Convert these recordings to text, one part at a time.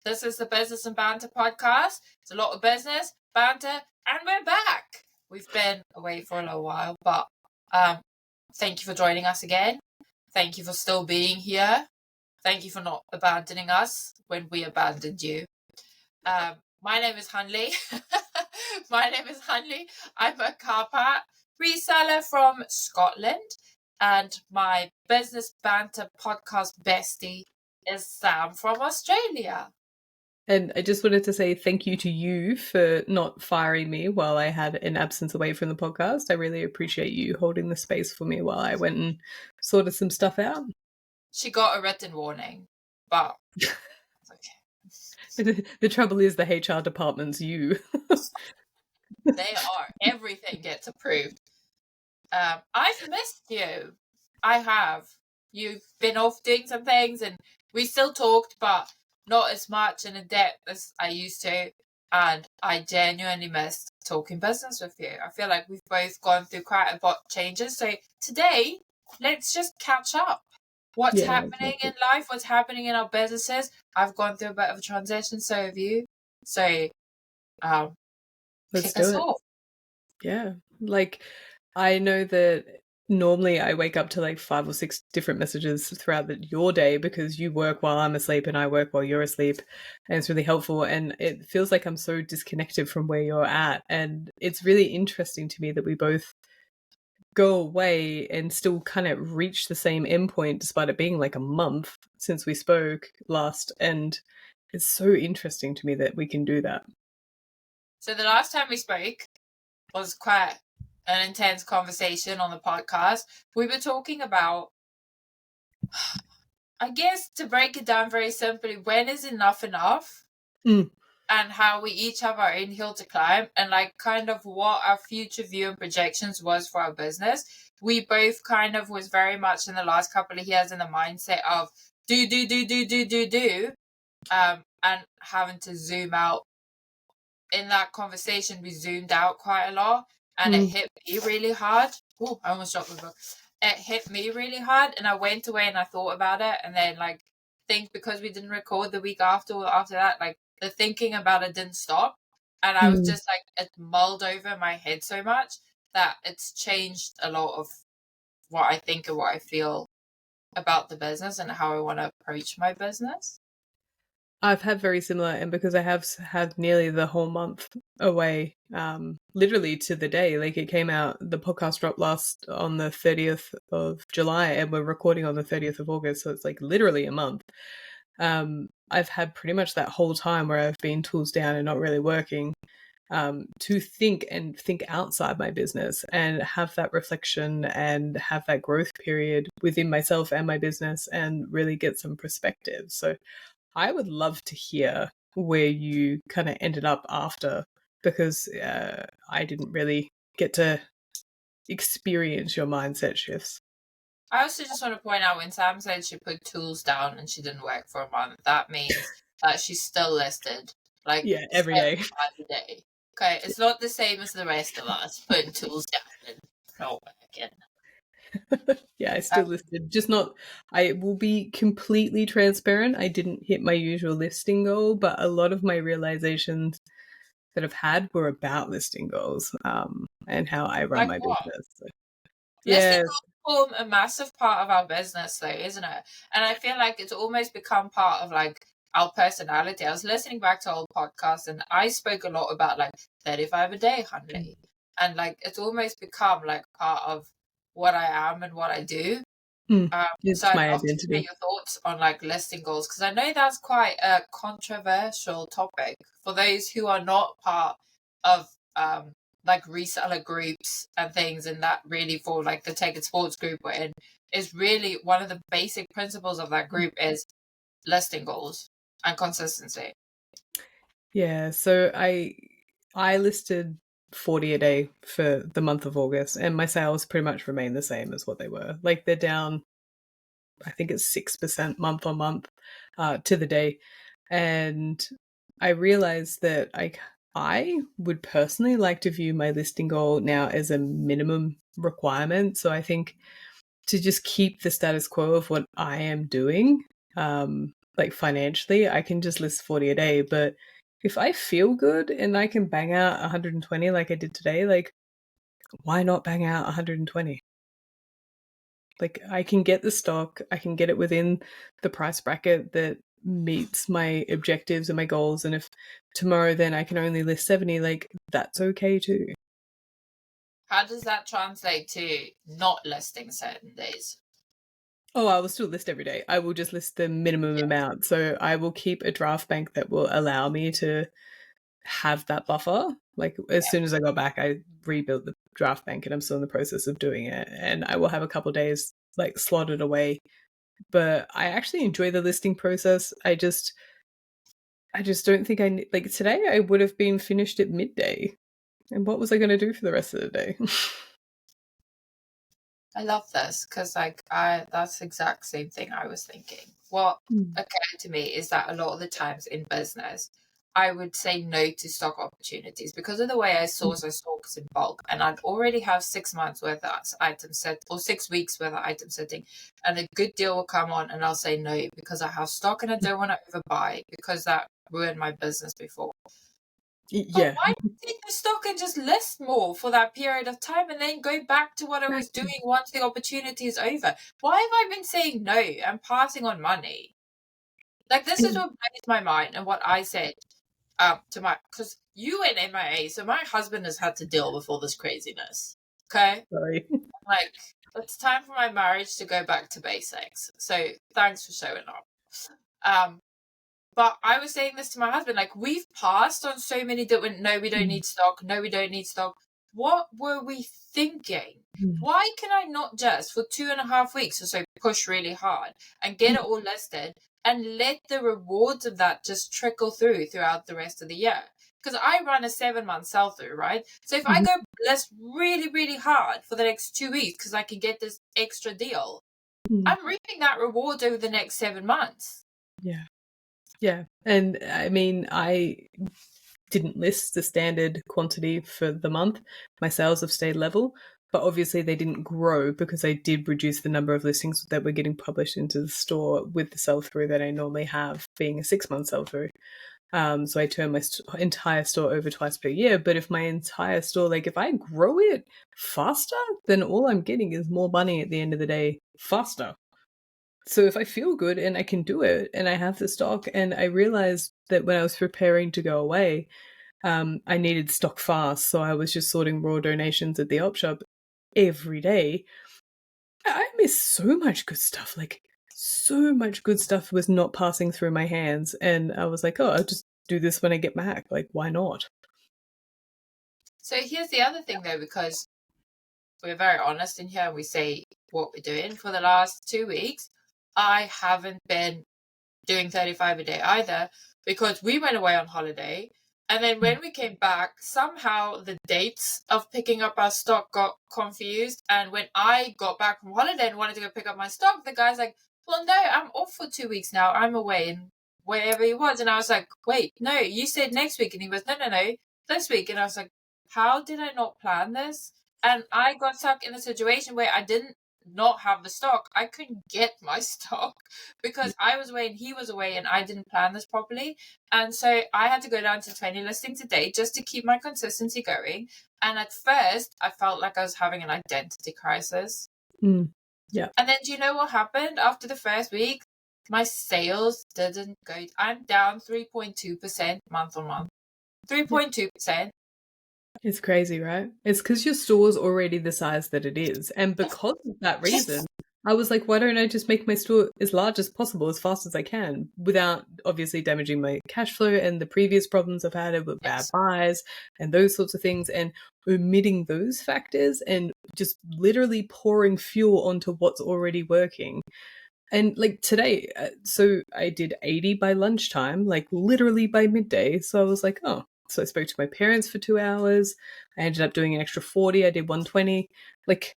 This is the Business and Banter Podcast. It's a lot of business, banter, and we're back. We've been away for a little while, but thank you for joining us again. Thank you for still being here. Thank you for not abandoning us when we abandoned you. My name is Hanley. I'm a car part reseller from Scotland, and my Business Banter Podcast bestie is Sam from Australia. And I just wanted to say thank you to you for not firing me while I had an absence away from the podcast. I really appreciate you holding the space for me while I went and sorted some stuff out. She got a written warning, but okay. The trouble is the HR department's you. They are. Everything gets approved. I've missed you. I have. You've been off doing some things and we still talked, but not as much and in depth as I used to. And I genuinely missed talking business with you. I feel like we've both gone through quite a lot of changes. So today, let's just catch up. What's happening in life? What's happening in our businesses? I've gone through a bit of a transition, so have you. So, let's do it. Off. Yeah. Like, I know that normally I wake up to like 5 or 6 different messages throughout your day because you work while I'm asleep and I work while you're asleep, and it's really helpful, and it feels like I'm so disconnected from where you're at, and it's really interesting to me that we both go away and still kind of reach the same endpoint despite it being like a month since we spoke last, and it's so interesting to me that we can do that. So the last time we spoke was quite an intense conversation on the podcast. We were talking about, I guess, to break it down very simply, when is enough enough? And how we each have our own hill to climb, and like kind of what our future view and projections was for our business. We both kind of was very much in the last couple of years in the mindset of do, and having to zoom out. In that conversation, we zoomed out quite a lot, and it hit me really hard. Oh, I almost dropped my book. It hit me really hard, and I went away and I thought about it, and then like think because we didn't record the week after that, like the thinking about it didn't stop, and I was just like, it mulled over my head so much that it's changed a lot of what I think and what I feel about the business and how I want to approach my business. I've had very similar, and because I have had nearly the whole month away, literally to the day, like it came out, the podcast dropped last on the 30th of July and we're recording on the 30th of August, so it's like literally a month. I've had pretty much that whole time where I've been tools down and not really working, to think outside my business and have that reflection and have that growth period within myself and my business and really get some perspective. So I would love to hear where you kind of ended up after, because I didn't really get to experience your mindset shifts. I also just want to point out when Sam said she put tools down and she didn't work for a month, that means that she's still listed. Like, every day. Okay, it's not the same as the rest of us putting tools down and not working. I still listed, just not, I will be completely transparent. I didn't hit my usual listing goal, but a lot of my realizations that I've had were about listing goals, and how I run my business. So, listing goals form a massive part of our business though, isn't it? And I feel like it's almost become part of like our personality. I was listening back to old podcasts and I spoke a lot about like 35 a day, Hanley. And like it's almost become like part of what I am and what I do. It's so my I'd love identity. to hear your thoughts on like listing goals, because I know that's quite a controversial topic for those who are not part of like reseller groups and things, and that really for like the tech and sports group we're in is really one of the basic principles of that group is listing goals and consistency. Yeah, so I listed 40 a day for the month of August, and my sales pretty much remain the same as what they were. Like they're down, I think it's 6% month on month to the day. And I realized that I would personally like to view my listing goal now as a minimum requirement. So I think to just keep the status quo of what I am doing like financially, I can just list 40 a day. But if I feel good and I can bang out 120 like I did today, like why not bang out 120? Like I can get the stock, I can get it within the price bracket that meets my objectives and my goals. And if tomorrow then I can only list 70, like that's okay too. How does that translate to not listing certain days? Oh, I will still list every day. I will just list the minimum amount. So I will keep a draft bank that will allow me to have that buffer. Like as soon as I got back, I rebuilt the draft bank and I'm still in the process of doing it. And I will have a couple of days like slotted away. But I actually enjoy the listing process. I just don't think like today I would have been finished at midday. And what was I going to do for the rest of the day? I love this because that's the exact same thing I was thinking. What occurred to me is that a lot of the times in business, I would say no to stock opportunities because of the way I source in bulk, and I'd already have 6 months worth of item set or 6 weeks worth of item setting, and a good deal will come on, and I'll say no because I have stock and I don't want to overbuy because that ruined my business before. But why not take the stock and just list more for that period of time and then go back to what I was doing once the opportunity is over? Why have I been saying no and passing on money? Like, this is what blows my mind and what I said to my, because you went MIA, so my husband has had to deal with all this craziness. Okay? Sorry. Like, it's time for my marriage to go back to basics. So thanks for showing up. But I was saying this to my husband, like, we've passed on so many that went, no, we don't need stock. No, we don't need stock. What were we thinking? Why can I not just, for 2.5 weeks or so, push really hard and get it all listed and let the rewards of that just trickle throughout the rest of the year? Because I run a 7-month sell-through, right? So if I go list really, really hard for the next 2 weeks because I can get this extra deal, I'm reaping that reward over the next 7 months. Yeah. Yeah. And I mean, I didn't list the standard quantity for the month. My sales have stayed level, but obviously they didn't grow because I did reduce the number of listings that were getting published into the store with the sell through that I normally have, being a 6-month sell through. So I turn my entire store over twice per year. But if my entire store, like if I grow it faster, then all I'm getting is more money at the end of the day faster. So if I feel good and I can do it and I have the stock, and I realized that when I was preparing to go away, I needed stock fast. So I was just sorting raw donations at the op shop every day. I missed so much good stuff. Like so much good stuff was not passing through my hands. And I was like, oh, I'll just do this when I get back. Like, why not? So here's the other thing though, because we're very honest in here and we say what we're doing. For the last 2 weeks, I haven't been doing 35 a day either because we went away on holiday. And then when we came back, somehow the dates of picking up our stock got confused. And when I got back from holiday and wanted to go pick up my stock, the guy's like, well, no, I'm off for 2 weeks now. I'm away and wherever he was. And I was like, wait, no, you said next week. And he was, no, this week. And I was like, how did I not plan this? And I got stuck in a situation where I didn't not have the stock. I couldn't get my stock because I was away and he was away and I didn't plan this properly. And so I had to go down to 20 listings a day just to keep my consistency going. And at first, I felt like I was having an identity crisis. Yeah. And then do you know what happened after the first week? My sales didn't go. I'm down 3.2% month on month. 3.2%. It's crazy, right? It's because your store's already the size that it is. And because of that reason, I was like, why don't I just make my store as large as possible, as fast as I can, without obviously damaging my cash flow and the previous problems I've had with bad buys and those sorts of things, and omitting those factors and just literally pouring fuel onto what's already working. And like today, so I did 80 by lunchtime, like literally by midday. So I was like, oh. So I spoke to my parents for 2 hours. I ended up doing an extra 40. I did 120. Like,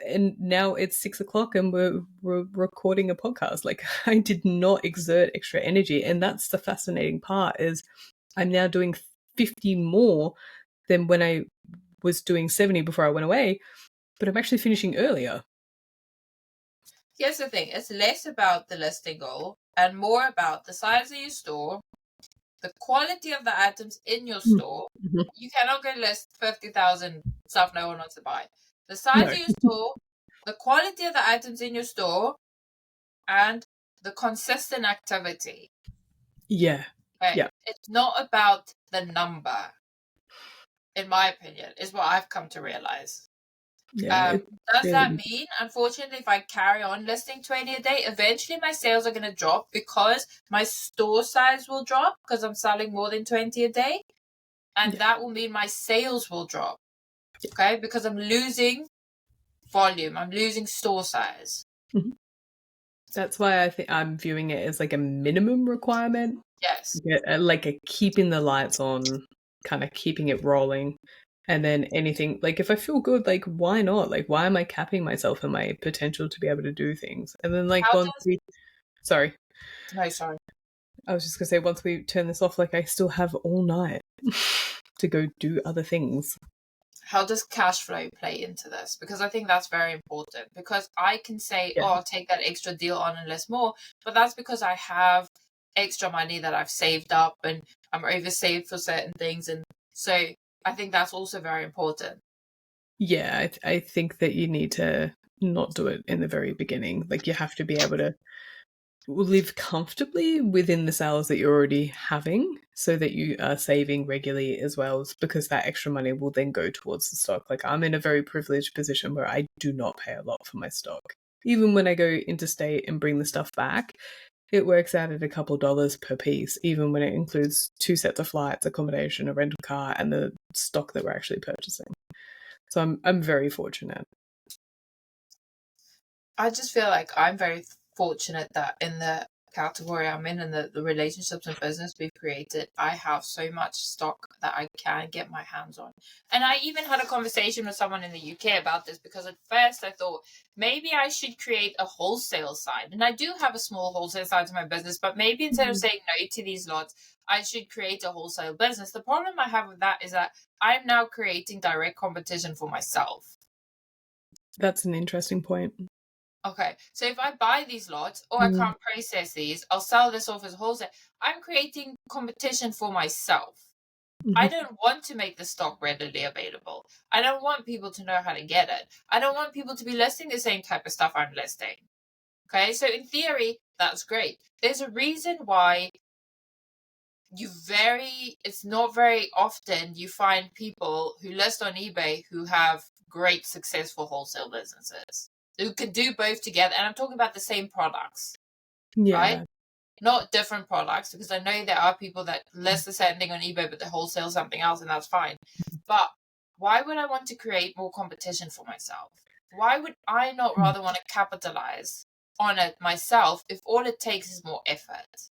and now it's 6 o'clock and we're recording a podcast. Like, I did not exert extra energy. And that's the fascinating part, is I'm now doing 50 more than when I was doing 70 before I went away, but I'm actually finishing earlier. here's the thing. It's less about the listing goal and more about the size of your store, the quality of the items in your store. Mm-hmm. You cannot go list 50,000 stuff no one wants to buy. The size No. of your store, the quality of the items in your store, and the consistent activity. Yeah. Okay? Yeah. It's not about the number, in my opinion, is what I've come to realize. Yeah. Does that mean, unfortunately, if I carry on listing 20 a day, eventually my sales are going to drop because my store size will drop because I'm selling more than 20 a day? And that will mean my sales will drop. Okay? Because I'm losing volume. I'm losing store size. Mm-hmm. That's why I think I'm viewing it as like a minimum requirement. Yes. Like a keeping the lights on, kind of keeping it rolling. And then anything, like if I feel good, like why not? Like why am I capping myself and my potential to be able to do things? And then like sorry. No, sorry. I was just gonna say once we turn this off, like I still have all night to go do other things. How does cash flow play into this? Because I think that's very important. Because I can say, oh, I'll take that extra deal on and less more, but that's because I have extra money that I've saved up and I'm oversaved for certain things. And so I think that's also very important. Yeah, I think that you need to not do it in the very beginning. Like you have to be able to live comfortably within the sales that you're already having so that you are saving regularly as well, because that extra money will then go towards the stock. Like I'm in a very privileged position where I do not pay a lot for my stock. Even when I go interstate and bring the stuff back, it works out at a couple dollars per piece, even when it includes 2 sets of flights, accommodation, a rental car, and the stock that we're actually purchasing. So I'm very fortunate. I just feel like I'm very fortunate that in the category I'm in and the relationships and business we've created, I have so much stock that I can get my hands on. And I even had a conversation with someone in the UK about this, because at first I thought maybe I should create a wholesale side. And I do have a small wholesale side to my business, but maybe instead of saying no to these lots, I should create a wholesale business. The problem I have with that is that I'm now creating direct competition for myself. That's an interesting point. Okay, so if I buy these lots, or I can't process these, I'll sell this off as wholesale. I'm creating competition for myself. I don't want to make the stock readily available. I don't want people to know how to get it. I don't want people to be listing the same type of stuff I'm listing. Okay, so in theory, that's great. There's a reason why it's not very often you find people who list on eBay who have great successful wholesale businesses, who can do both together. And I'm talking about the same products, right? Not different products, because I know there are people that list the same thing on eBay, but they wholesale something else, and that's fine. But why would I want to create more competition for myself? Why would I not rather want to capitalize on it myself if all it takes is more effort?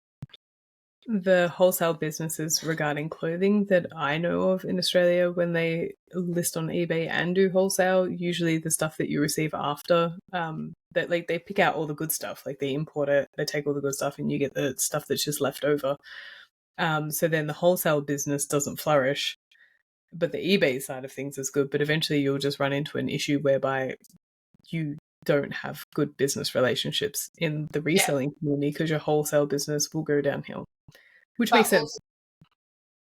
The wholesale businesses regarding clothing that I know of in Australia, when they list on eBay and do wholesale, usually the stuff that you receive after, that like they pick out all the good stuff, like they import it, they take all the good stuff, and you get the stuff that's just left over. So then the wholesale business doesn't flourish, but the eBay side of things is good. But eventually you'll just run into an issue whereby you don't have good business relationships in the reselling community, because your wholesale business will go downhill. Which makes sense. Also,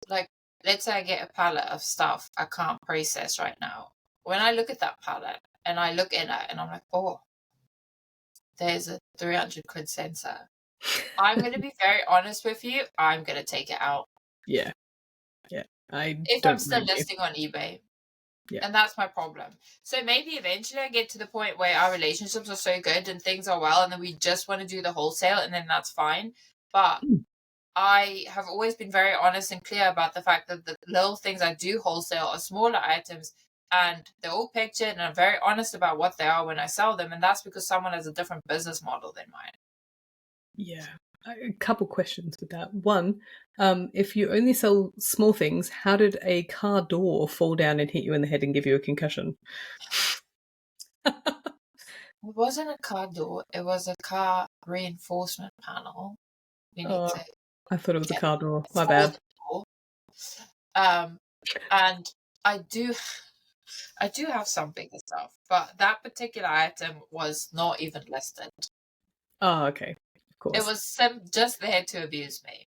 like, let's say I get a pallet of stuff I can't process right now. When I look at that pallet and I look in it and I'm like, oh, there's a 300 quid sensor. I'm going to be very honest with you. I'm going to take it out. Yeah. If I'm still listing on eBay. Yeah. And that's my problem. So maybe eventually I get to the point where our relationships are so good and things are well, and then we just want to do the wholesale, and then that's fine. But I have always been very honest and clear about the fact that the little things I do wholesale are smaller items, and they're all pictured, and I'm very honest about what they are when I sell them. And that's because someone has a different business model than mine. Yeah. A couple questions with that. One, if you only sell small things, how did a car door fall down and hit you in the head and give you a concussion? It wasn't a car door. It was a car reinforcement panel. We need to. I thought it was a car door. My bad. And I do. I do have some bigger stuff, but that particular item was not even listed. Oh, okay. Of course. It was just there to abuse me.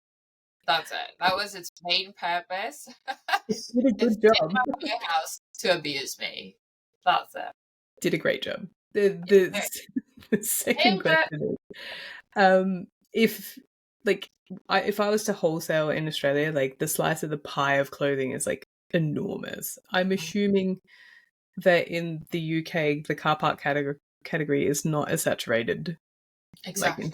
That's it. That was its main purpose. It did a It's good in job. my warehouse to abuse me. That's it. Did a great job. The second Nailed it. question is, if I was to wholesale in Australia, like the slice of the pie of clothing is like enormous. I'm assuming that in the UK, the car park category is not as saturated. Exactly.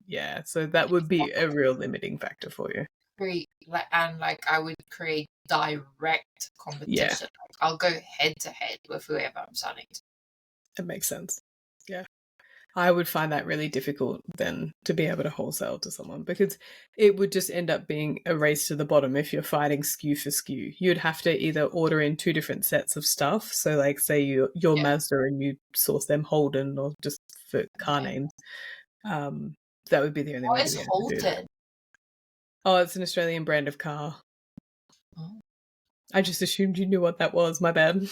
Yeah, so that would be a real limiting factor for you. I would create direct competition. Like, I'll go head to head with whoever I'm selling to. That makes sense. Yeah. I would find that really difficult then to be able to wholesale to someone, because it would just end up being a race to the bottom if you're fighting SKU for SKU. You'd have to either order in 2 different sets of stuff. So like say you're Mazda and you source them Holden or just for car names. That would be the only way What to is be able to do that. Holden? Oh, it's an Australian brand of car. Oh. I just assumed you knew what that was. My bad.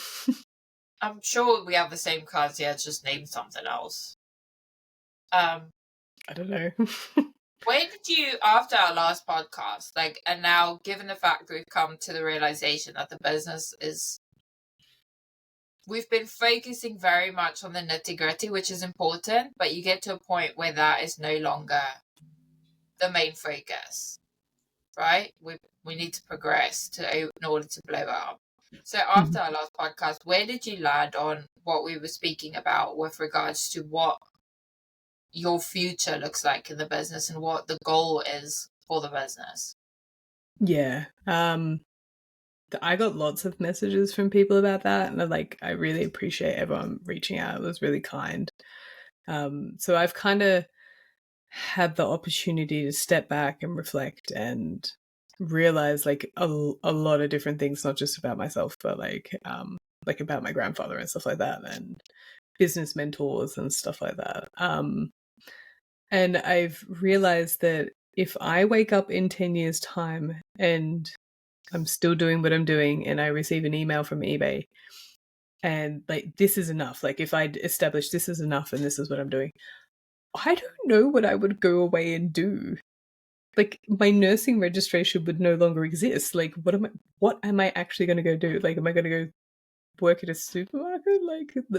I'm sure we have the same cars here, just name something else. I don't know. When did you, after our last podcast, and now given the fact that we've come to the realization that the business is, we've been focusing very much on the nitty-gritty, which is important, but you get to a point where that is no longer the main focus, right? We need to progress in order to blow up. So after our last podcast, where did you land on what we were speaking about with regards to what your future looks like in the business and what the goal is for the business? Yeah. I got lots of messages from people about that, and I really appreciate everyone reaching out. It was really kind. So I've kind of had the opportunity to step back and reflect and realize a lot of different things, not just about myself, but about my grandfather and stuff like that, and business mentors and stuff like that. And I've realized that if I wake up in 10 years' time and I'm still doing what I'm doing and I receive an email from eBay and this is enough, if I establish this is enough and this is what I'm doing, I don't know what I would go away and do. My nursing registration would no longer exist. What am I actually going to go do? Am I going to go work at a supermarket?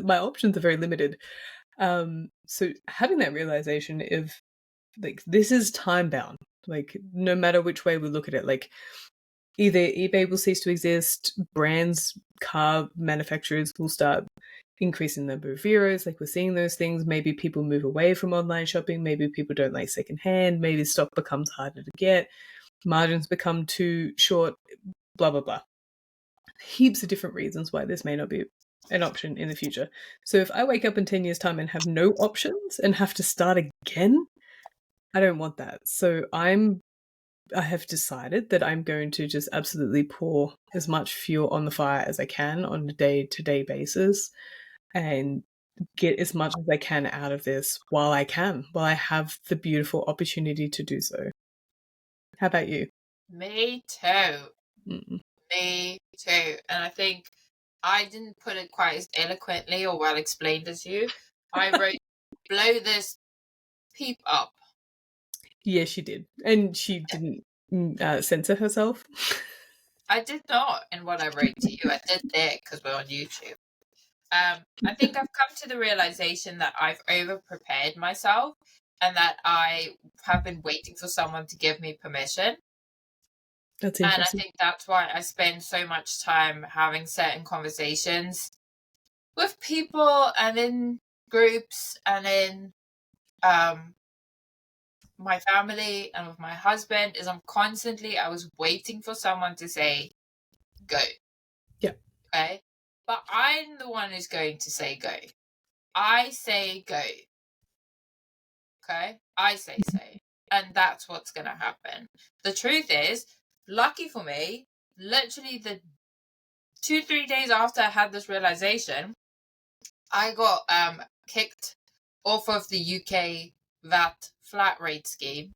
My options are very limited. So having that realization of this is time bound, no matter which way we look at it, either eBay will cease to exist, brands, car manufacturers will start increasing the number of zeros. We're seeing those things. Maybe people move away from online shopping. Maybe people don't like secondhand. Maybe stock becomes harder to get. Margins become too short, blah, blah, blah. Heaps of different reasons why this may not be an option in the future. So if I wake up in 10 years' time and have no options and have to start again, I don't want that. So I have decided that I'm going to just absolutely pour as much fuel on the fire as I can on a day-to-day basis and get as much as I can out of this while I have the beautiful opportunity to do so. How about you? Me too. Me too. And I think I didn't put it quite as eloquently or well explained as you. I wrote, blow this peep up. Yeah, she did. And she didn't censor herself. I did not in what I wrote to you. I did there because we're on YouTube. I think I've come to the realization that I've over-prepared myself and that I have been waiting for someone to give me permission. That's interesting. And I think that's why I spend so much time having certain conversations with people and in groups and in my family and with my husband is I was waiting for someone to say, go. Yeah. Okay. But I'm the one who's going to say go. I say go. Okay. I say so. And that's what's going to happen. The truth is, lucky for me, literally the 2-3 days after I had this realization, I got kicked off of the UK VAT flat rate scheme.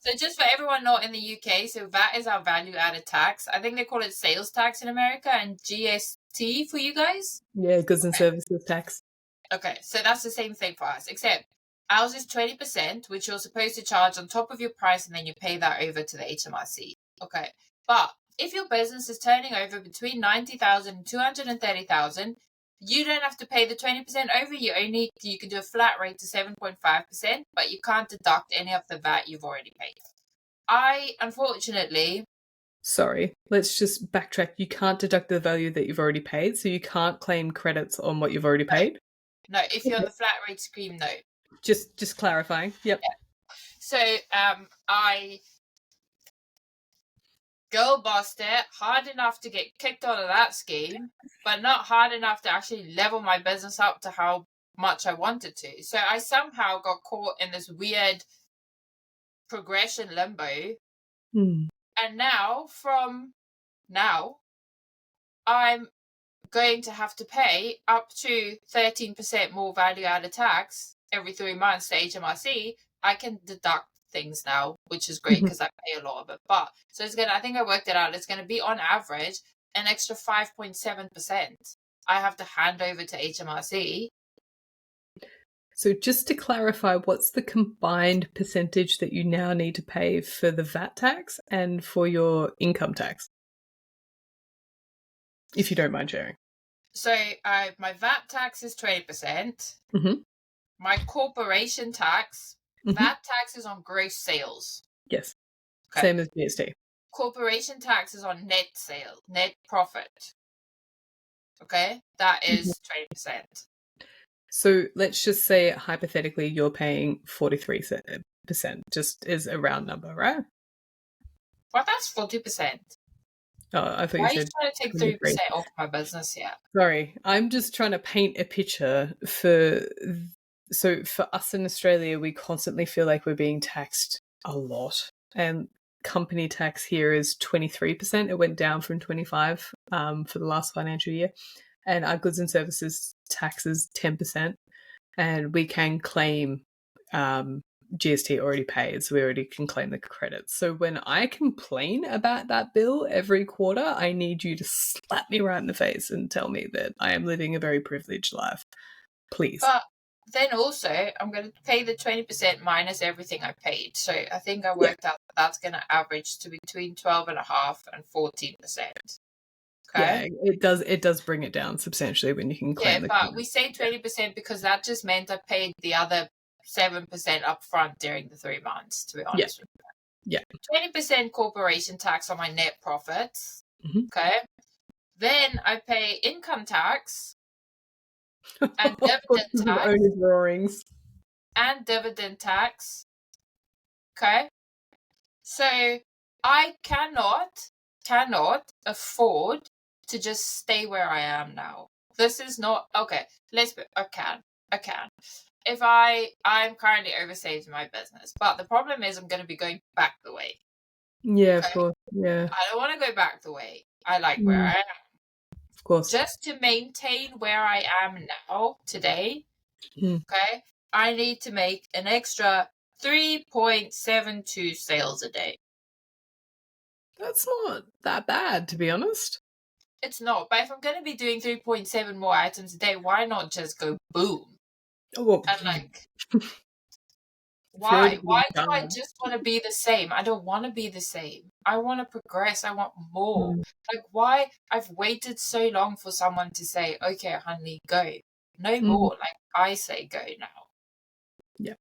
So just for everyone not in the UK, so VAT is our value added tax. I think they call it sales tax in America, and for you guys? Yeah, goods and services tax. Okay, so that's the same thing for us, except ours is 20%, which you're supposed to charge on top of your price, and then you pay that over to the HMRC. Okay, but if your business is turning over between 90,000 and 230,000, you don't have to pay the 20% over. You can do a flat rate to 7.5%, but you can't deduct any of the VAT you've already paid. Unfortunately, sorry, let's just backtrack. You can't deduct the value that you've already paid, so you can't claim credits on what you've already paid. No, if you're on the flat rate scheme, no. Just clarifying. Yep. Yeah. So I girl bossed it hard enough to get kicked out of that scheme, but not hard enough to actually level my business up to how much I wanted to. So I somehow got caught in this weird progression limbo. And from now, I'm going to have to pay up to 13% more value added tax every 3 months to HMRC. I can deduct things now, which is great because I pay a lot of it. But so I think I worked it out. It's going to be on average an extra 5.7% I have to hand over to HMRC. So just to clarify, what's the combined percentage that you now need to pay for the VAT tax and for your income tax? If you don't mind sharing. So my VAT tax is 20%. My corporation tax, VAT tax is on gross sales. Yes. Okay. Same as GST. Corporation tax is on net profit. Okay, that is 20%. So let's just say hypothetically you're paying 43%, just as a round number, right? Well, that's 40%. Oh, I thought Why you said. Why are you trying to take 3% off my business here? Sorry, I'm just trying to paint a picture for. So for us in Australia, we constantly feel like we're being taxed a lot, and company tax here is 23%. It went down from 25% for the last financial year, and our goods and services tax is 10%, and we can claim GST already paid, so we already can claim the credits. So when I complain about that bill every quarter, I need you to slap me right in the face and tell me that I am living a very privileged life. Please. But then also, I'm going to pay the 20% minus everything I paid. So I think I worked out that's going to average to between 12.5% and 14%. Okay? Yeah, it does bring it down substantially when you can claim the credits. We say 20% because that just meant I paid the other 7% up front during the 3 months, to be honest with you. Yeah. 20% corporation tax on my net profits. Okay. Then I pay income tax and dividend tax. And dividend tax. Okay. So I cannot afford to just stay where I am now. This is not okay. I can. If I'm currently oversaved in my business, but the problem is I'm going to be going back the way. Yeah, of course. Yeah. I don't want to go back the way. I like where I am. Of course. Just to maintain where I am now today, okay, I need to make an extra 3.72 sales a day. That's not that bad, to be honest. It's not, but if I'm going to be doing 3.7 more items a day, why not just go boom? Well, and why do I just want to be the same? I don't want to be the same. I want to progress. I want more. Why? I've waited so long for someone to say, okay, honey, go. No more. I say go now. Yeah.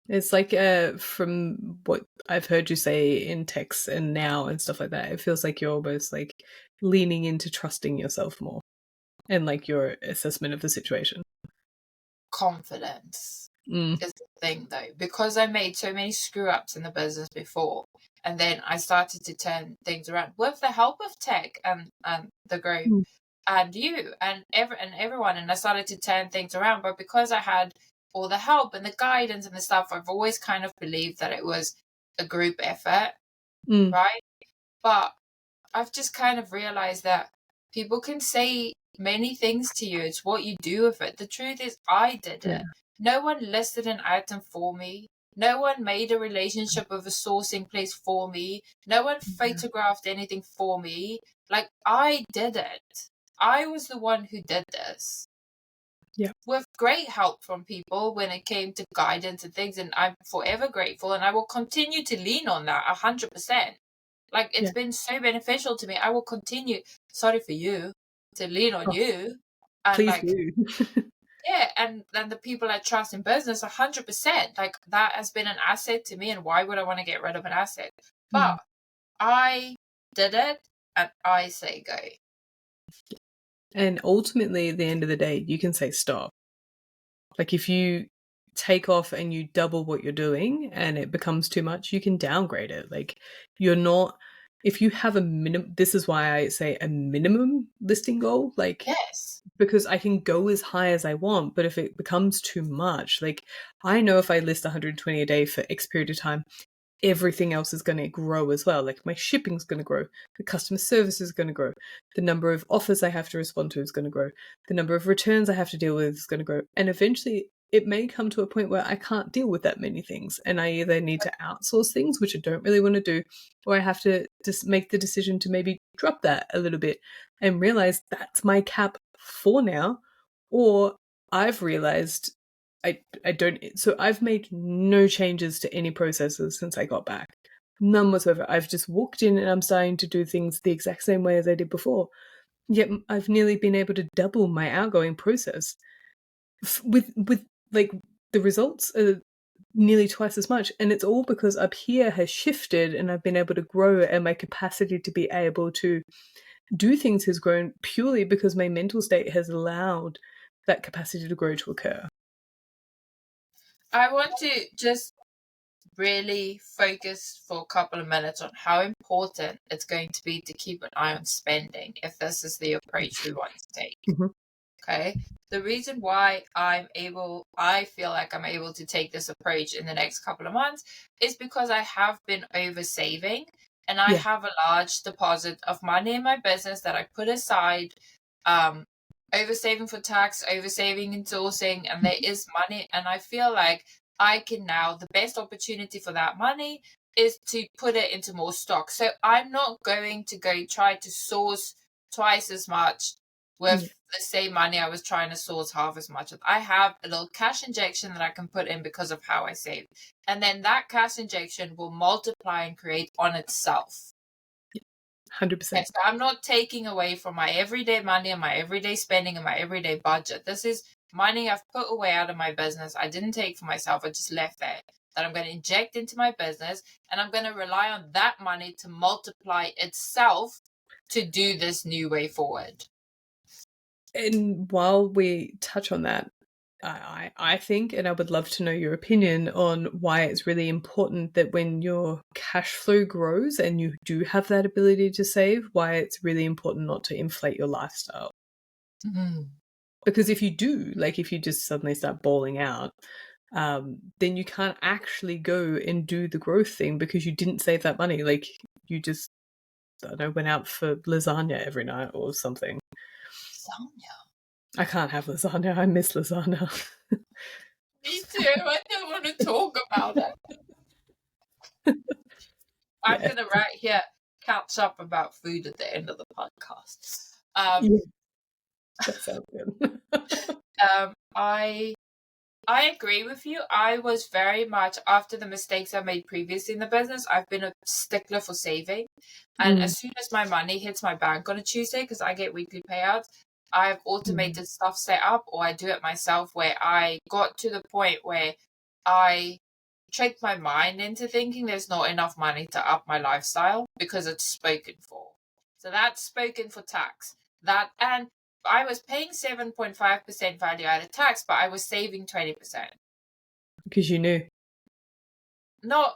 It's like from what I've heard you say in texts and now and stuff like that, it feels like you're almost like leaning into trusting yourself more and like your assessment of the situation. Confidence is the thing, though, because I made so many screw ups in the business before, and then I started to turn things around with the help of tech and the group and you and everyone, and I started to turn things around. But because I had all the help and the guidance and the stuff, I've always kind of believed that it was a group effort, right? But I've just kind of realized that people can say many things to you. It's what you do with it. The truth is, I did it. No one listed an item for me. No one made a relationship with a sourcing place for me. No one photographed anything for me. I did it. I was the one who did this. Yeah. With great help from people when it came to guidance and things, and I'm forever grateful, and I will continue to lean on that 100%. Like, it's been so beneficial to me. I will continue, sorry for you, to lean on you. And Please like, do. yeah, and the people I trust in business 100%. Like, that has been an asset to me, and why would I want to get rid of an asset? But I did it, and I say go. And ultimately, at the end of the day, you can say stop. Like if you take off and you double what you're doing and it becomes too much, you can downgrade it. Like you're not, if you have a minimum, this is why I say a minimum listing goal, like, Yes. because I can go as high as I want, but if it becomes too much, like I know if I list 120 a day for X period of time, everything else is going to grow as well. Like my shipping's going to grow, the customer service is going to grow, the number of offers I have to respond to is going to grow, the number of returns I have to deal with is going to grow, and eventually it may come to a point where I can't deal with that many things, and I either need to outsource things, which I don't really want to do, or I have to just make the decision to maybe drop that a little bit and realize that's my cap for now. Or I've realized I don't. So I've made no changes to any processes since I got back. None whatsoever. I've just walked in and I'm starting to do things the exact same way as I did before. Yet I've nearly been able to double my outgoing process with like the results are nearly twice as much, and it's all because up here has shifted and I've been able to grow, and my capacity to be able to do things has grown purely because my mental state has allowed that capacity to grow to occur. I want to just really focus for a couple of minutes on how important it's going to be to keep an eye on spending if this is the approach we want to take. Okay. The reason why I feel like I'm able to take this approach in the next couple of months is because I have been over saving, and I have a large deposit of money in my business that I put aside, over saving for tax, over saving in sourcing, and there is money, and I feel like I can now, the best opportunity for that money is to put it into more stock. So I'm not going to go try to source twice as much with the same money I was trying to source half as much of. I have a little cash injection that I can put in because of how I save. And then that cash injection will multiply and create on itself. 100%. Okay, so I'm not taking away from my everyday money and my everyday spending and my everyday budget. This is money I've put away out of my business. I didn't take for myself. I just left there. That I'm going to inject into my business, and I'm going to rely on that money to multiply itself to do this new way forward. And while we touch on that, I think, and I would love to know your opinion on why it's really important that when your cash flow grows and you do have that ability to save, why it's really important not to inflate your lifestyle. Because if you do, like if you just suddenly start balling out, then you can't actually go and do the growth thing because you didn't save that money. Like you just, I don't know, went out for lasagna every night or something. Lasagna? I can't have lasagna. I miss lasagna. Me too. I don't want to talk about it. I'm going to write here, catch up about food at the end of the podcast. That sounds good. I agree with you. I was very much, after the mistakes I made previously in the business, I've been a stickler for saving. And as soon as my money hits my bank on a Tuesday, because I get weekly payouts, I've automated stuff set up, or I do it myself, where I got to the point where I tricked my mind into thinking there's not enough money to up my lifestyle because it's spoken for. So that's spoken for tax. And I was paying 7.5% value added tax, but I was saving 20%. Because you knew. No,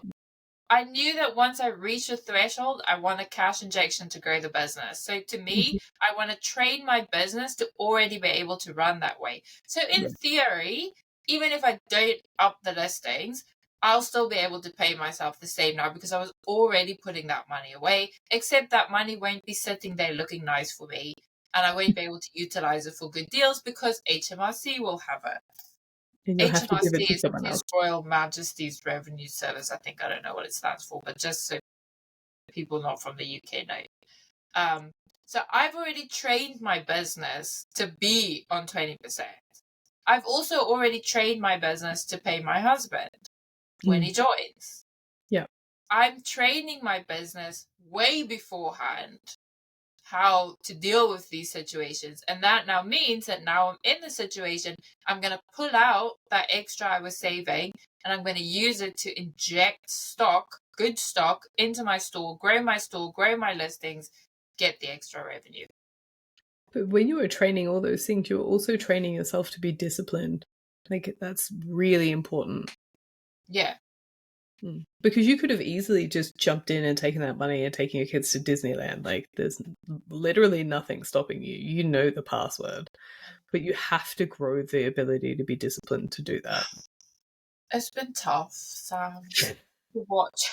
I knew that once I reached a threshold, I want a cash injection to grow the business. So to me, I want to train my business to already be able to run that way. So in theory, even if I don't up the listings, I'll still be able to pay myself the same now because I was already putting that money away, except that money won't be sitting there looking nice for me, and I won't be able to utilize it for good deals because HMRC will have it. And you'll have to give it HMRC to is someone His else. Royal Majesty's Revenue Service. I don't know what it stands for, but just so people not from the UK know. So I've already trained my business to be on 20%. I've also already trained my business to pay my husband when he joins. Yeah. I'm training my business way beforehand how to deal with these situations. And that now means that now I'm in the situation, I'm going to pull out that extra I was saving and I'm going to use it to inject stock, good stock, into my store, grow my listings, get the extra revenue. But when you were training all those things, you were also training yourself to be disciplined. Like, that's really important. Yeah. Because you could have easily just jumped in and taken that money and taken your kids to Disneyland. Like, there's literally nothing stopping you. You know the password. But you have to grow the ability to be disciplined to do that. It's been tough, Sam, to watch.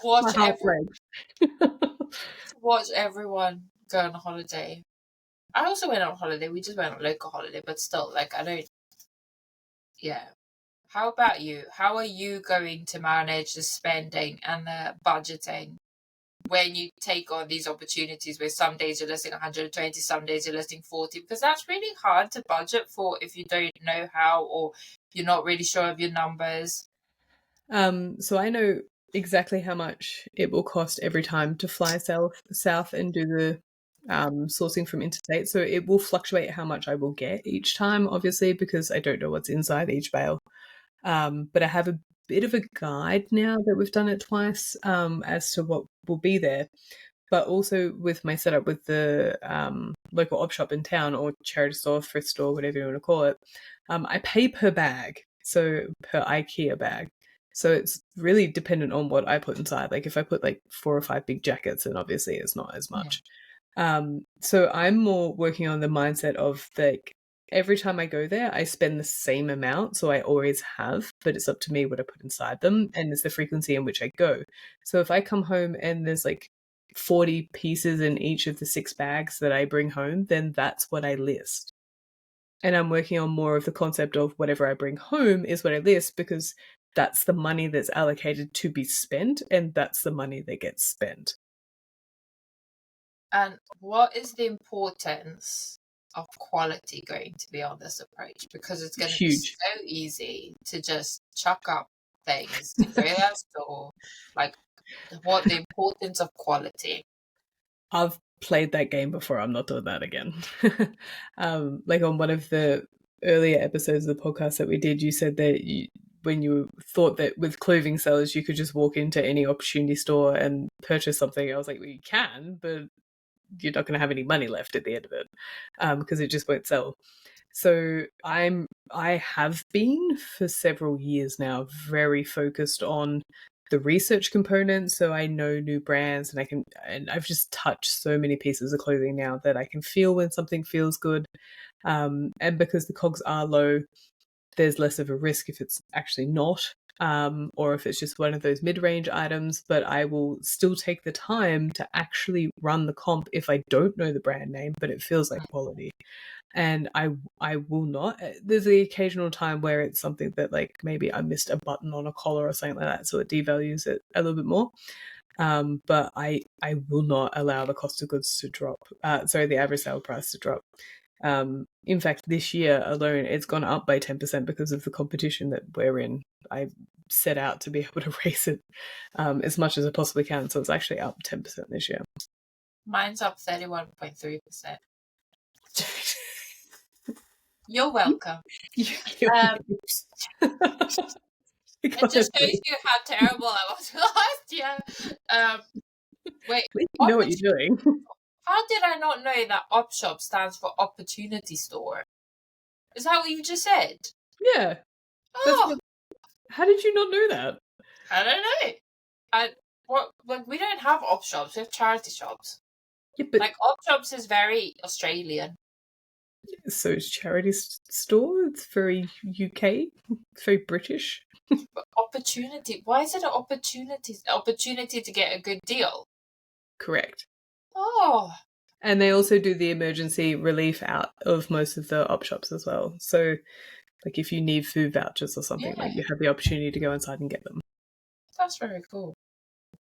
My heart breaks. To watch everyone go on holiday. I also went on holiday. We just went on a local holiday, but still, like, I don't. Yeah. How about you? How are you going to manage the spending and the budgeting when you take on these opportunities where some days you're listing 120, some days you're listing 40? Because that's really hard to budget for if you don't know how or you're not really sure of your numbers. So I know exactly how much it will cost every time to fly south and do the sourcing from interstate. So it will fluctuate how much I will get each time, obviously, because I don't know what's inside each bale. But I have a bit of a guide now that we've done it twice as to what will be there. But also with my setup with the local op shop in town or charity store, thrift store, whatever you want to call it, I pay per bag, so per IKEA bag. So it's really dependent on what I put inside. Like if I put like 4 or 5 big jackets, then obviously it's not as much. So I'm more working on the mindset of like every time I go there, I spend the same amount. So I always have, but it's up to me what I put inside them and it's the frequency in which I go. So if I come home and there's like 40 pieces in each of the 6 bags that I bring home, then that's what I list. And I'm working on more of the concept of whatever I bring home is what I list because that's the money that's allocated to be spent and that's the money that gets spent. And what is the importance of quality going to be on this approach? Because it's going to be so easy to just chuck up things, to go to that store. Like, what the importance of quality? I've played that game before. I'm not doing that again. Like on one of the earlier episodes of the podcast that we did, you said that when you thought that with clothing sellers you could just walk into any opportunity store and purchase something. I was like, well, you can, but you're not going to have any money left at the end of it because it just won't sell. So I have been for several years now very focused on the research component, so I know new brands and I've just touched so many pieces of clothing now that I can feel when something feels good. And because the cogs are low, there's less of a risk if it's actually not, or if it's just one of those mid-range items, but I will still take the time to actually run the comp if I don't know the brand name, but it feels like quality. And I will not. There's the occasional time where it's something that like maybe I missed a button on a collar or something like that, so it devalues it a little bit more. But I will not allow the cost of goods to drop. The average sale price to drop. In fact, this year alone, it's gone up by 10% because of the competition that we're in. I set out to be able to raise it as much as I possibly can, so it's actually up 10% this year. Mine's up 31.3%. You're welcome. It just shows you how terrible I was last year. Wait, you know what you're doing. How did I not know that OpShop stands for Opportunity Store? Is that what you just said? Yeah. How did you not know that? I don't know. We don't have op shops. We have charity shops. Yeah, but like op shops is very Australian. So it's charity store. It's very UK. It's very British. But opportunity. Why is it an opportunity? Opportunity to get a good deal. Correct. Oh. And they also do the emergency relief out of most of the op shops as well. So, like if you need food vouchers or something, like you have the opportunity to go inside and get them. That's very cool.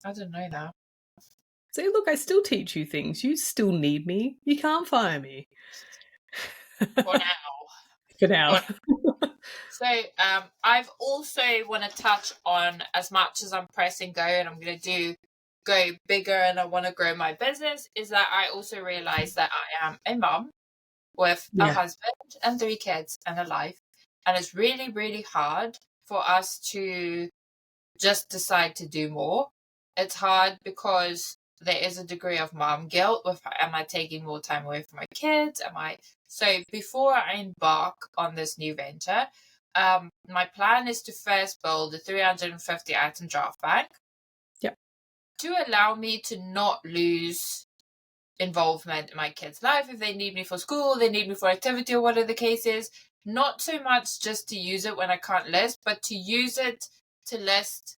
I didn't know that. Say, look, I still teach you things. You still need me. You can't fire me. For now. For now. So I've also want to touch on, as much as I'm pressing go and I'm going to go bigger and I want to grow my business, is that I also realize that I am a mum with a husband and 3 kids and a life. And it's really, really hard for us to just decide to do more. It's hard because there is a degree of mom guilt with, am I taking more time away from my kids? So before I embark on this new venture, my plan is to first build a 350 item draft bank. Yep. To allow me to not lose involvement in my kids' life. If they need me for school, they need me for activity or whatever the case is, not so much just to use it when I can't list, but to use it to list,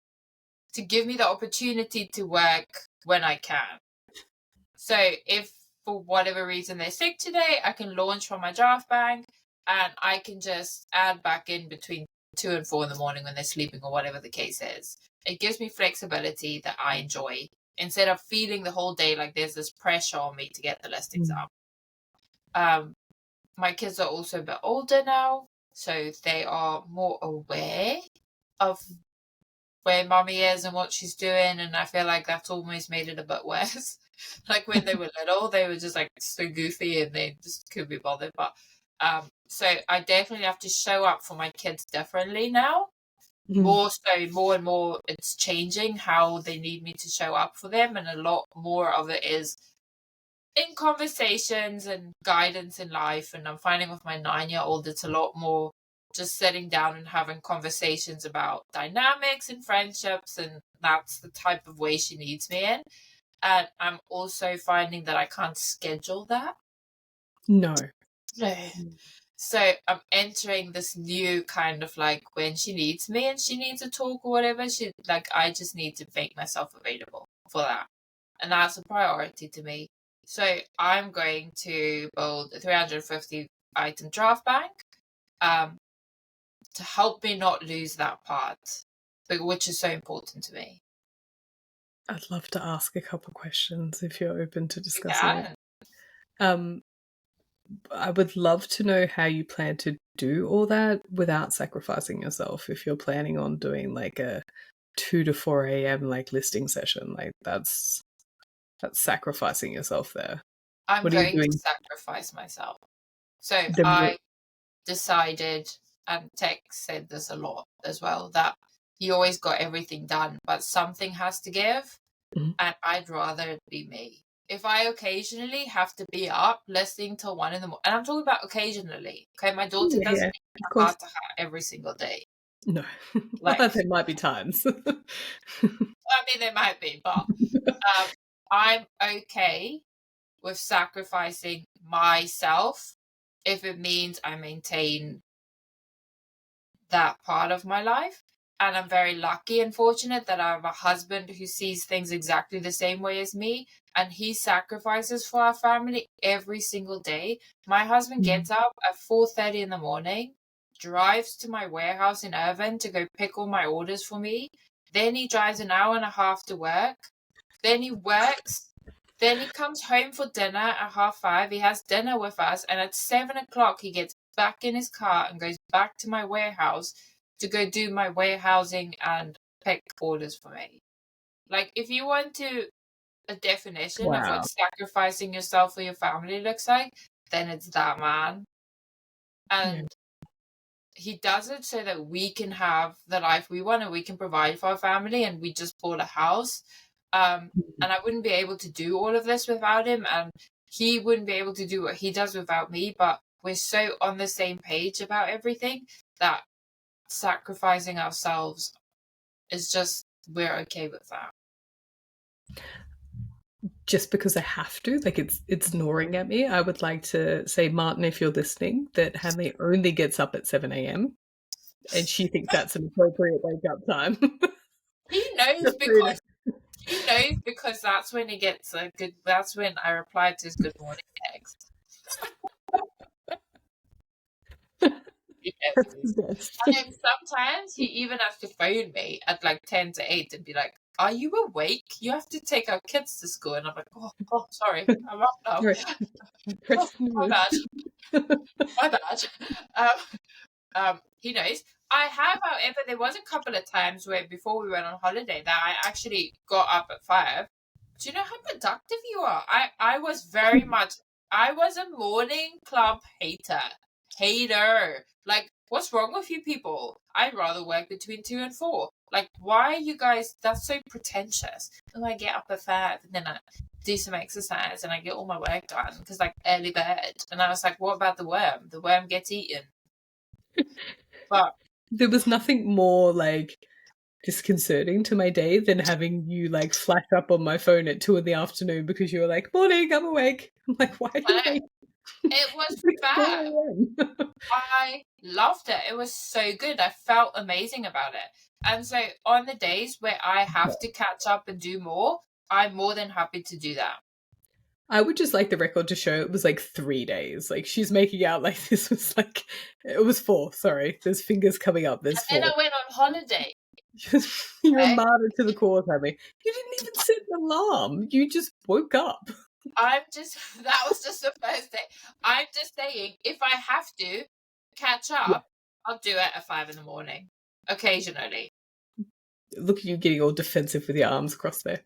to give me the opportunity to work when I can. So if for whatever reason they're sick today, I can launch from my draft bank and I can just add back in between 2 and 4 in the morning when they're sleeping or whatever the case is. It gives me flexibility that I enjoy instead of feeling the whole day like there's this pressure on me to get the listings up. My kids are also a bit older now, so they are more aware of where mommy is and what she's doing, and I feel like that's almost made it a bit worse. Like when they were little, they were just like so goofy and they just couldn't be bothered. But so I definitely have to show up for my kids differently now. More and more it's changing how they need me to show up for them, and a lot more of it is in conversations and guidance in life. And I'm finding with my 9-year-old it's a lot more just sitting down and having conversations about dynamics and friendships, and that's the type of way she needs me in. And I'm also finding that I can't schedule that. No. So I'm entering this new kind of like when she needs me and she needs a talk or whatever, I just need to make myself available for that. And that's a priority to me. So I'm going to build a 350 item draft bank to help me not lose that part, which is so important to me. I'd love to ask a couple questions if you're open to discussing it. I would love to know how you plan to do all that without sacrificing yourself. If you're planning on doing like a 2 to 4 a.m. like listing session, like that's sacrificing yourself there. I'm going to sacrifice myself. So I decided, and Tech said this a lot as well, that you always got everything done, but something has to give, and I'd rather it be me. If I occasionally have to be up listening till 1 in the morning, and I'm talking about occasionally, okay, my daughter doesn't need heart to heart every single day. No, there might be times. I mean, there might be, but I'm okay with sacrificing myself if it means I maintain that part of my life. And I'm very lucky and fortunate that I have a husband who sees things exactly the same way as me, and he sacrifices for our family every single day. My husband gets up at 4:30 in the morning, drives to my warehouse in Irvine to go pick all my orders for me. Then he drives an hour and a half to work. Then he works. Then he comes home for dinner at 5:30. He has dinner with us, and at 7:00 he gets back in his car and goes back to my warehouse to go do my warehousing and pick orders for me. Like, if you want a definition of what sacrificing yourself for your family looks like, then it's that man. And he does it so that we can have the life we want and we can provide for our family. And we just bought a house. And I wouldn't be able to do all of this without him, and he wouldn't be able to do what he does without me. But we're so on the same page about everything that sacrificing ourselves is just, we're okay with that. Just because I have to, like it's gnawing at me. I would like to say, Martin, if you're listening, that Hanley only gets up at 7 a.m. and she thinks that's an appropriate wake up time. He knows because that's when he gets that's when I replied to his good morning text. And then sometimes he even has to phone me at like 10 to 8 and be like, are you awake? You have to take our kids to school. And I'm like, oh sorry, I'm up now. Sorry. Press My bad. My bad. He knows. I have, however, there was a couple of times where before we went on holiday that I actually got up at 5. Do you know how productive you are? I was very much, I was a morning club hater. Like, what's wrong with you people? I'd rather work between 2 and 4. Like, why are you guys, that's so pretentious. And I get up at 5 and then I do some exercise and I get all my work done because like early bird. And I was like, what about the worm? The worm gets eaten. But there was nothing more like disconcerting to my day than having you like flash up on my phone at 2 PM because you were like, morning, I'm awake. I'm like, why are you awake? it was It's like 4 fab. AM. I loved it. It was so good. I felt amazing about it. And so on the days where I have to catch up and do more, I'm more than happy to do that. I would just like the record to show it was like 3 days. Like she's making out like this was like, it was 4. Sorry, there's fingers coming up. There's 4. And then I went on holiday. You're a Okay. martyr to the cause, Abby. You didn't even set an alarm. You just woke up. That was just the first day. I'm just saying, if I have to catch up, I'll do it at 5 AM, occasionally. Look at you getting all defensive with your arms crossed there.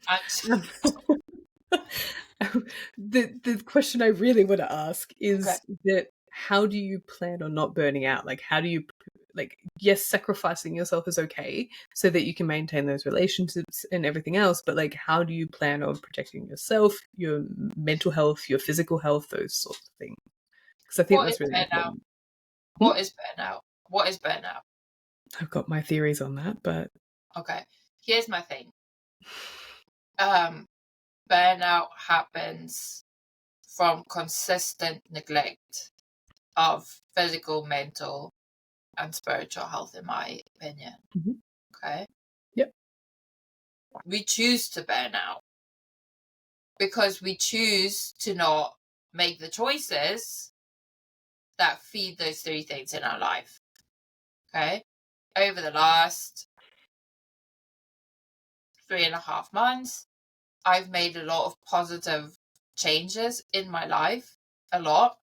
The question I really want to ask is that how do you plan on not burning out? Like, how do you, like, yes, sacrificing yourself is okay so that you can maintain those relationships and everything else, but like, how do you plan on protecting yourself, your mental health, your physical health, those sorts of things? Because I think that's really important. What is burnout? What is burnout? I've got my theories on that, but okay, here's my thing. Burnout happens from consistent neglect of physical, mental, and spiritual health, in my opinion. Okay. Yep. We choose to burn out because we choose to not make the choices that feed those 3 things in our life. Okay. Over the last 3.5 months, I've made a lot of positive changes in my life, a lot.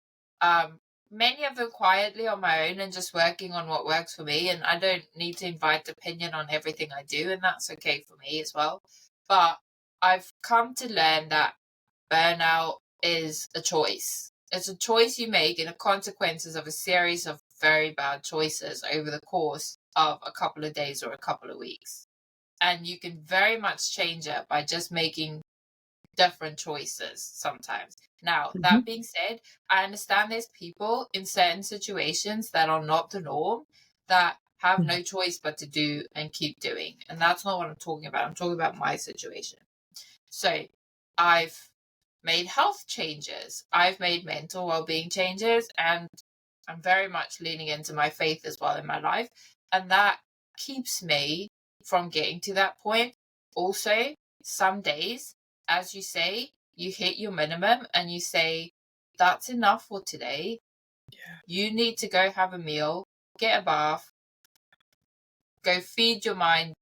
Many of them quietly on my own and just working on what works for me. And I don't need to invite opinion on everything I do, and that's okay for me as well. But I've come to learn that burnout is a choice. It's a choice you make and the consequences of a series of very bad choices over the course of a couple of days or a couple of weeks. And you can very much change it by just making different choices sometimes. Now, that being said, I understand there's people in certain situations that are not the norm that have no choice but to do and keep doing. And that's not what I'm talking about. I'm talking about my situation. So I've made health changes. I've made mental well-being changes, and I'm very much leaning into my faith as well in my life. And that keeps me from getting to that point. Also, some days, as you say, you hit your minimum and you say, that's enough for today. Yeah. You need to go have a meal, get a bath, go feed your mind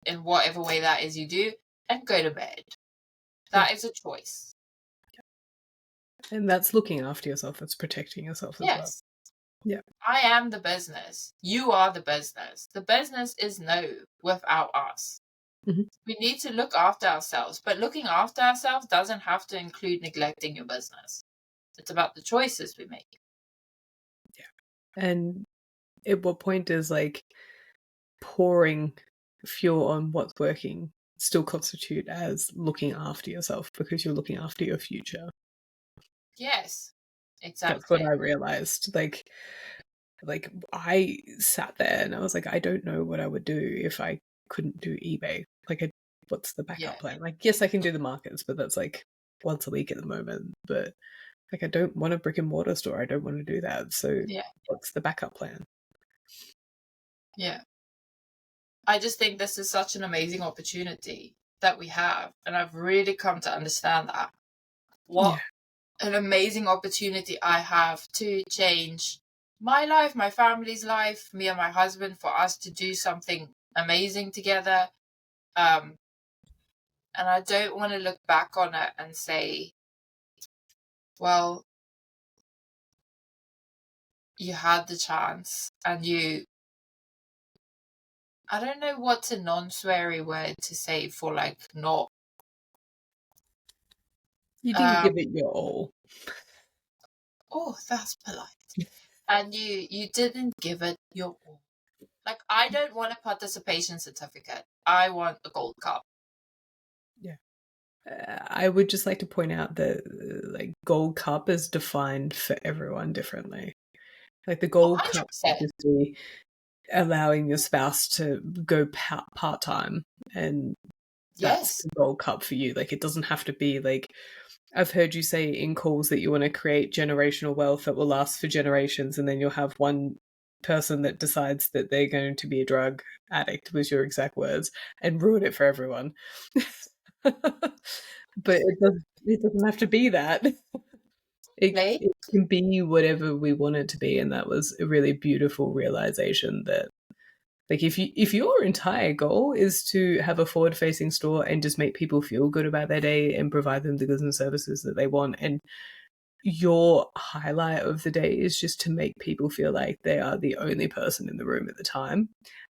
in whatever way that is you do, and go to bed. That is a choice. And that's looking after yourself. That's protecting yourself as well. Yeah. I am the business. You are the business. The business is no without us. We need to look after ourselves, but looking after ourselves doesn't have to include neglecting your business. It's about the choices we make. Yeah. And at what point does like pouring fuel on what's working still constitute as looking after yourself because you're looking after your future? Yes, exactly. That's what I realized. Like I sat there and I was like, I don't know what I would do if I couldn't do eBay. Like, what's the backup plan? Like, yes, I can do the markets, but that's like once a week at the moment. But like, I don't want a brick and mortar store. I don't want to do that. So what's the backup plan? Yeah. I just think this is such an amazing opportunity that we have. And I've really come to understand that. What an amazing opportunity I have to change my life, my family's life, me and my husband, for us to do something amazing together. And I don't want to look back on it and say, well, you had the chance and I don't know what's a non-sweary word to say for like not. You didn't give it your all. Oh, that's polite. And you didn't give it your all. Like, I don't want a participation certificate. I want a gold cup. Yeah. I would just like to point out that like gold cup is defined for everyone differently. Like the gold cup 100%. is the allowing your spouse to go part-time, and that's Yes. the gold cup for you. Like it doesn't have to be like, I've heard you say in calls that you want to create generational wealth that will last for generations, and then you'll have one person that decides that they're going to be a drug addict, was your exact words, and ruin it for everyone. But it doesn't have to be that. It can be whatever we want it to be, and that was a really beautiful realization that like if your entire goal is to have a forward facing store and just make people feel good about their day and provide them the goods and services that they want, and your highlight of the day is just to make people feel like they are the only person in the room at the time,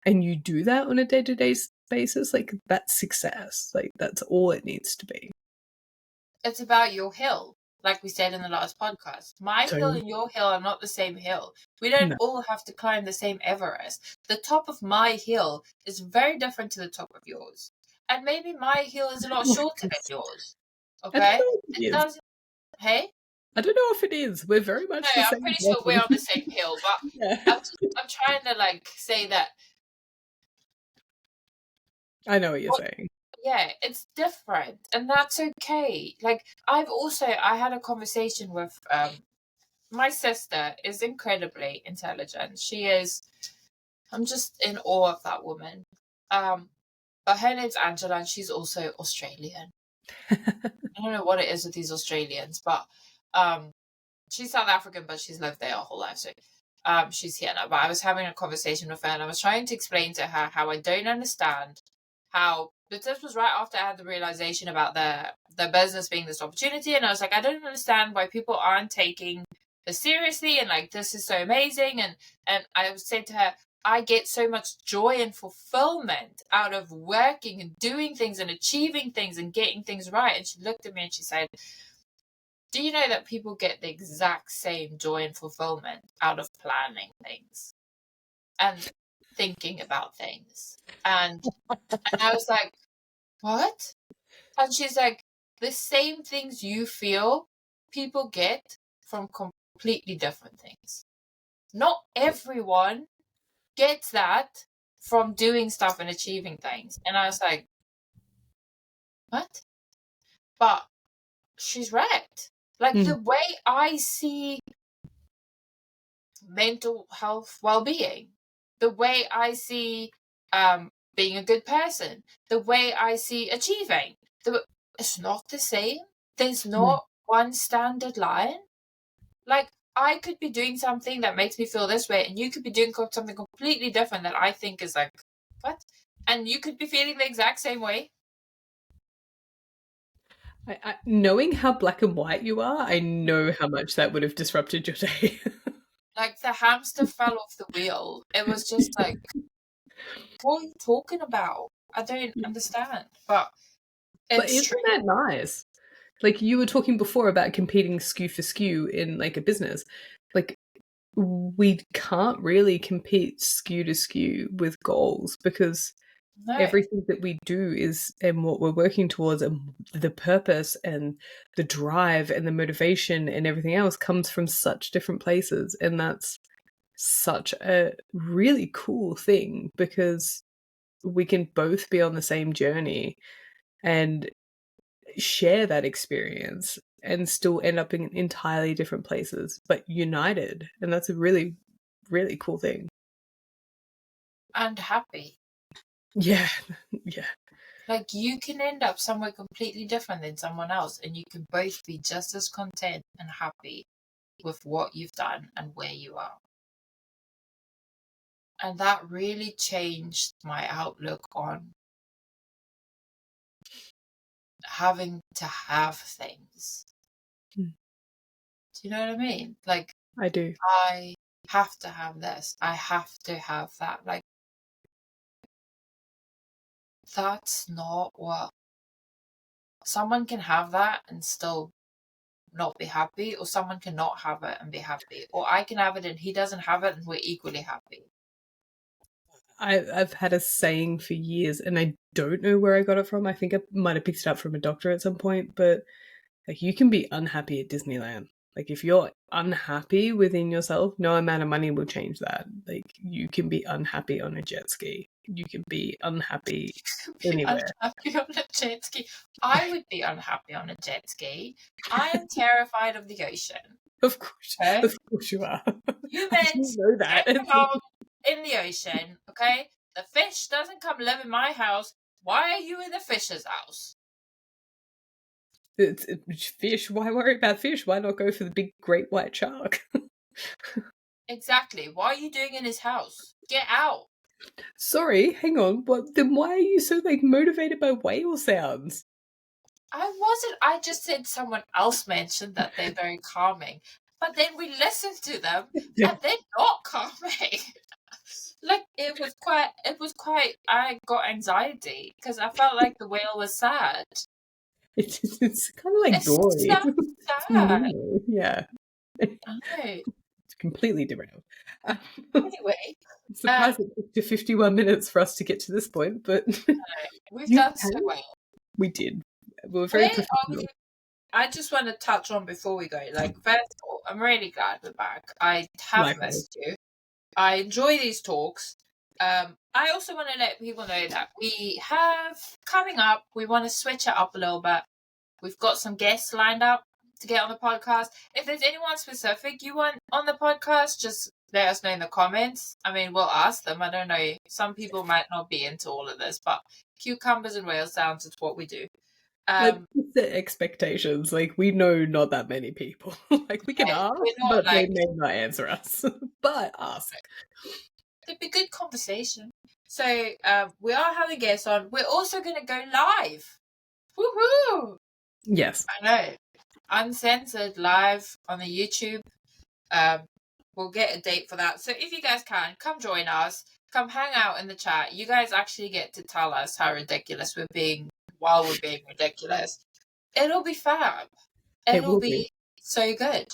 and you do that on a day-to-day basis, like that's success. Like that's all it needs to be. It's about your hill, like we said in the last podcast. My hill and your hill are not the same hill. We don't all have to climb the same Everest. The top of my hill is very different to the top of yours. And maybe my hill is a lot shorter than yours. Okay? It doesn't. Hey? I don't know if it is. We're very much the same. I'm pretty sure we're on the same hill, but yeah. I'm trying to like say that. I know what you're saying. Yeah, it's different, and that's okay. Like I had a conversation with my sister is incredibly intelligent. She is. I'm just in awe of that woman. But her name's Angela, and she's also Australian. I don't know what it is with these Australians, but she's South African, but she's lived there her whole life, so she's here now. But I was having a conversation with her, and I was trying to explain to her how I don't understand how. But this was right after I had the realization about the business being this opportunity, and I was like, I don't understand why people aren't taking this seriously, and like this is so amazing, and I said to her, I get so much joy and fulfillment out of working and doing things and achieving things and getting things right. And she looked at me and she said, do you know that people get the exact same joy and fulfillment out of planning things and thinking about things? And I was like, what? And she's like, the same things you feel, people get from completely different things. Not everyone gets that from doing stuff and achieving things. And I was like, what? But she's right. Like the way I see mental health well-being, the way I see being a good person, the way I see achieving, it's not the same. There's not one standard line. Like I could be doing something that makes me feel this way, and you could be doing something completely different that I think is like, what? And you could be feeling the exact same way. Knowing how black and white you are, I know how much that would have disrupted your day. Like the hamster fell off the wheel. It was just like, what are you talking about? I don't understand. But it's true. Isn't that nice? Like you were talking before about competing SKU for SKU in like a business. Like we can't really compete SKU to SKU with goals, because everything that we do is, and what we're working towards, and the purpose and the drive and the motivation and everything else comes from such different places. And that's such a really cool thing, because we can both be on the same journey and share that experience and still end up in entirely different places, but united. And that's a really, really cool thing. And happy. Yeah. Yeah. Like you can end up somewhere completely different than someone else, and you can both be just as content and happy with what you've done and where you are. And that really changed my outlook on having to have things. Hmm. Do you know what I mean? Like, I do. I have to have this. I have to have that. Like, that's not what someone can have that and still not be happy, or someone cannot have it and be happy, or I can have it and he doesn't have it and we're equally happy. I've had a saying for years, and I don't know where I got it from. I think I might have picked it up from a doctor at some point, but like, you can be unhappy at Disneyland. Like, if you're unhappy within yourself, no amount of money will change that. Like, you can be unhappy on a jet ski. You can be unhappy anywhere. Unhappy on a jet ski. I would be unhappy on a jet ski. I am terrified of the ocean. Of course, Okay? of course you are. Humans know that. get along in the ocean, okay? The fish doesn't come live in my house. Why are you in the fish's house? It's fish. Why worry about fish? Why not go for the big great white shark? Exactly. What are you doing in his house? Get out. Sorry, hang on. What? Then why are you so like motivated by whale sounds? I wasn't. I just said someone else mentioned that they're very calming. But then we listened to them and they're not calming. Like, it was quite, I got anxiety because I felt like the whale was sad. It's kind of like It's Dory. so sad. Yeah. I know. It's completely derailed. Anyway, I'm surprised it took to 51 minutes for us to get to this point, but we've done so well. We did. We were very Where are professional. we? I just want to touch on before we go. Like, first of all, I'm really glad we're back. I have Likewise. missed you. I enjoy these talks. I also want to let people know that we have coming up, we want to switch it up a little bit. We've got some guests lined up to get on the podcast. If there's anyone specific you want on the podcast, just let us know in the comments. I mean, we'll ask them. I don't know. Some people might not be into all of this, but cucumbers and whale sounds is what we do. Let's set expectations. Like, we know not that many people. Like, we can ask, but they may not answer us. But ask. It'd be good conversation. So we are having guests on. We're also going to go live. Woohoo! Yes. I know. Uncensored live on the YouTube. We'll get a date for that. So if you guys can, come join us. Come hang out in the chat. You guys actually get to tell us how ridiculous we're being while we're being ridiculous. It'll be fab. It'll be so good.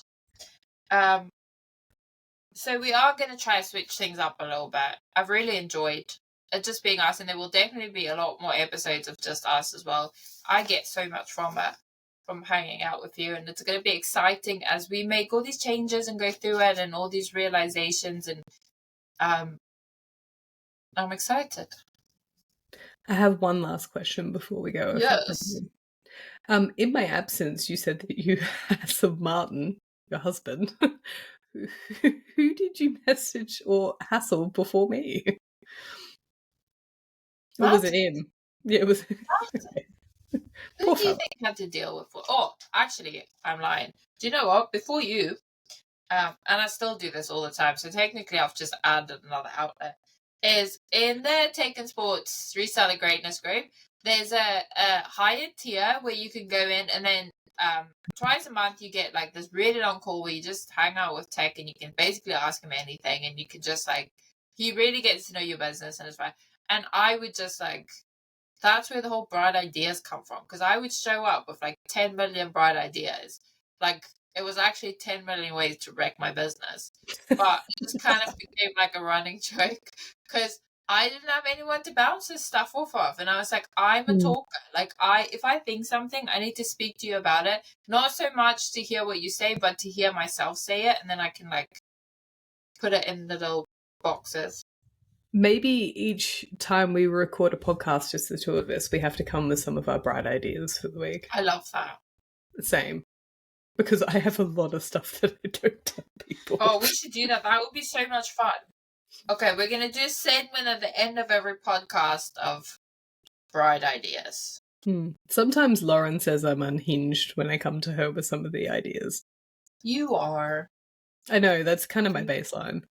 So we are going to try to switch things up a little bit. I've really enjoyed it just being us, and there will definitely be a lot more episodes of just us as well. I get so much from it, from hanging out with you, and it's going to be exciting as we make all these changes and go through it and all these realizations, and I'm excited. I have one last question before we go. Yes. In my absence, you said that you hassled Martin, your husband. Who did you message or hassle before me? Or was it him? Yeah, it was. Who do you think had to deal with? Oh, actually, I'm lying. Do you know what? Before you, and I still do this all the time, so technically I've just added another outlet, is in the Taken Sports Reseller Greatness group, there's a higher tier where you can go in, and then twice a month you get like this really long call where you just hang out with Tech and you can basically ask him anything, and you can just like, he really gets to know your business and it's fine. And I would just like, that's where the whole bright ideas come from, because I would show up with like 10 million bright ideas. Like, it was actually 10 million ways to wreck my business, but it just kind of became like a running joke because I didn't have anyone to bounce this stuff off of, and I was like, I'm a talker. Like, if I think something, I need to speak to you about it, not so much to hear what you say, but to hear myself say it, and then I can like put it in little boxes. Maybe each time we record a podcast, just the two of us, we have to come with some of our bright ideas for the week. I love that. Same. Because I have a lot of stuff that I don't tell people. Oh, we should do that. That would be so much fun. Okay, we're going to do a segment at the end of every podcast of bright ideas. Sometimes Lauren says I'm unhinged when I come to her with some of the ideas. You are. I know, that's kind of my baseline.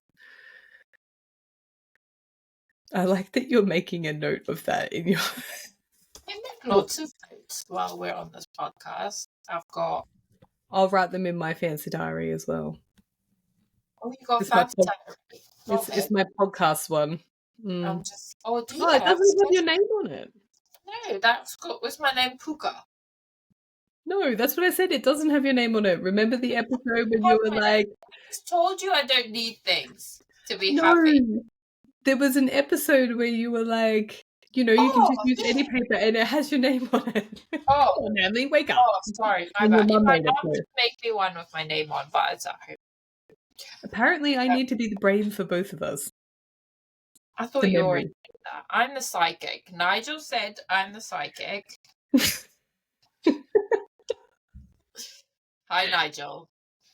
I like that you're making a note of that in your... I meant make lots of notes while we're on this podcast. I'll write them in my fancy diary as well. Oh, you got It's my fancy diary. it's my podcast one. I'm just. Oh, do you Oh, it doesn't have your name on it. No, that's got. Was my name Puka? No, that's what I said. It doesn't have your name on it. Remember the episode when you were like, I just told you I don't need things to be no. happy. There was an episode where you were like, you know, you can just use any paper and it has your name on it. Oh. Come on, Natalie, wake up. Oh, sorry. My bad. My mum just make me one with my name on, but it's at home. Apparently, I need to be the brain for both of us. I thought you already did that. I'm the psychic. Nigel said I'm the psychic. Hi, Nigel.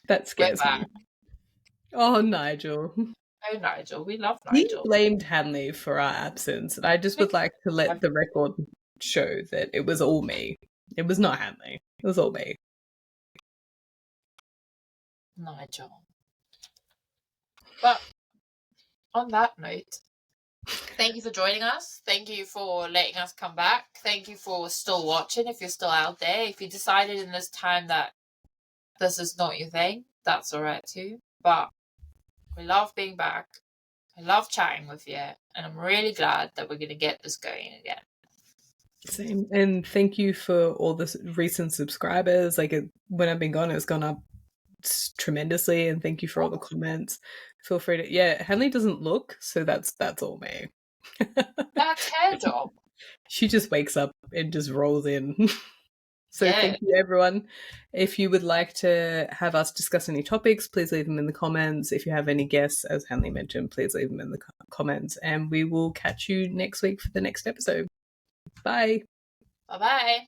That scares me. Oh, Nigel. Oh, Nigel. We love Nigel. He blamed Hanley for our absence, and I just would like to let the record show that it was all me. It was not Hanley. It was all me. Nigel. But on that note, thank you for joining us. Thank you for letting us come back. Thank you for still watching if you're still out there. If you decided in this time that this is not your thing, that's all right too. But we love being back. I love chatting with you. And I'm really glad that we're going to get this going again. Same. And thank you for all the recent subscribers. When I've been gone, it's gone up tremendously. And thank you for all the comments. Feel free to... Yeah, Hanley doesn't look, so that's all me. That's her job. She just wakes up and just rolls in. So thank you, everyone. If you would like to have us discuss any topics, please leave them in the comments. If you have any guests, as Hanley mentioned, please leave them in the comments. And we will catch you next week for the next episode. Bye. Bye-bye.